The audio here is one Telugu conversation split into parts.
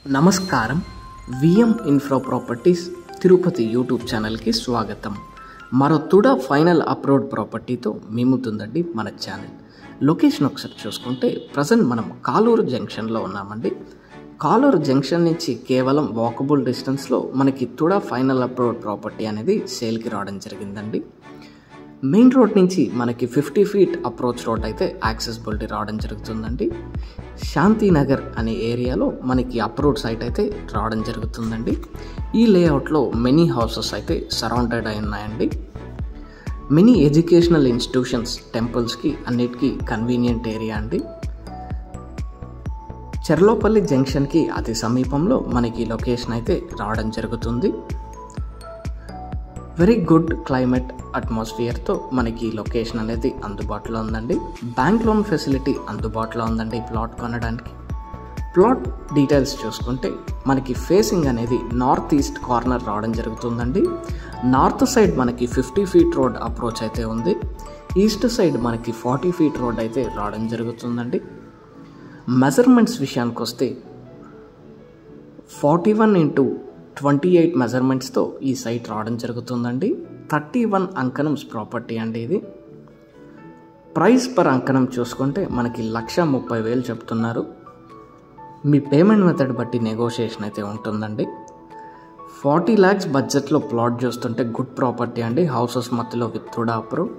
నమస్కారం. VM infra properties Tirupati YouTube ఛానల్కి స్వాగతం. మరో తుడా ఫైనల్ అప్లోడ్ ప్రాపర్టీతో మీ ముందుందండి మన ఛానల్. లొకేషన్ ఒకసారి చూసుకుంటే ప్రజెంట్ మనం కాలూరు జంక్షన్లో ఉన్నామండి. కాలూరు జంక్షన్ నుంచి కేవలం వాకబుల్ డిస్టెన్స్లో మనకి తుడా ఫైనల్ అప్లోడ్ ప్రాపర్టీ అనేది సేల్కి రావడం జరిగిందండి. మెయిన్ రోడ్ నుంచి మనకి 50 ఫీట్ అప్రోచ్ రోడ్ అయితే యాక్సెసిబిలిటీ రావడం జరుగుతుందండి. శాంతినగర్ అనే ఏరియాలో మనకి అప్రోడ్ సైట్ అయితే రావడం జరుగుతుందండి. ఈ లేఅవుట్లో మెనీ హౌసెస్ అయితే సరౌండెడ్ అయి ఉన్నాయండి. మెనీ ఎడ్యుకేషనల్ ఇన్స్టిట్యూషన్స్, టెంపుల్స్కి అన్నిటికీ కన్వీనియంట్ ఏరియా అండి. చెర్లోపల్లి జంక్షన్కి అతి సమీపంలో మనకి లొకేషన్ అయితే రావడం జరుగుతుంది. వెరీ గుడ్ క్లైమేట్ అట్మాస్ఫియర్తో మనకి లొకేషన్ అనేది అందుబాటులో ఉందండి. బ్యాంక్ లోన్ ఫెసిలిటీ అందుబాటులో ఉందండి ప్లాట్ కొనడానికి. ప్లాట్ డీటెయిల్స్ చూసుకుంటే మనకి ఫేసింగ్ అనేది నార్త్ ఈస్ట్ కార్నర్ రావడం జరుగుతుందండి. నార్త్ సైడ్ మనకి 50 ఫీట్ రోడ్ అప్రోచ్ అయితే ఉంది. ఈస్ట్ సైడ్ మనకి 40 ఫీట్ రోడ్ అయితే రావడం జరుగుతుందండి. మెజర్మెంట్స్ విషయానికి వస్తే 41x28 మెజర్మెంట్స్తో ఈ సైట్ రావడం జరుగుతుందండి. 31 అంకణంస్ ప్రాపర్టీ అండి ఇది. ప్రైస్ పర్ అంకణం చూసుకుంటే మనకి 1,30,000 చెప్తున్నారు. మీ పేమెంట్ మెథడ్ బట్టి నెగోషియేషన్ అయితే ఉంటుందండి. 40 lakhs బడ్జెట్లో ప్లాట్ చూస్తుంటే గుడ్ ప్రాపర్టీ అండి. హౌసెస్ మధ్యలో విత్ తుడా అప్రూవ్.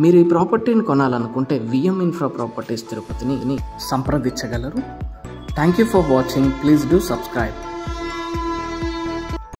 మీరు ఈ ప్రాపర్టీని కొనాలనుకుంటే విఎం ఇన్ఫ్రా ప్రాపర్టీస్ తిరుపతిని సంప్రదించగలరు. Thank you for watching. Please do subscribe.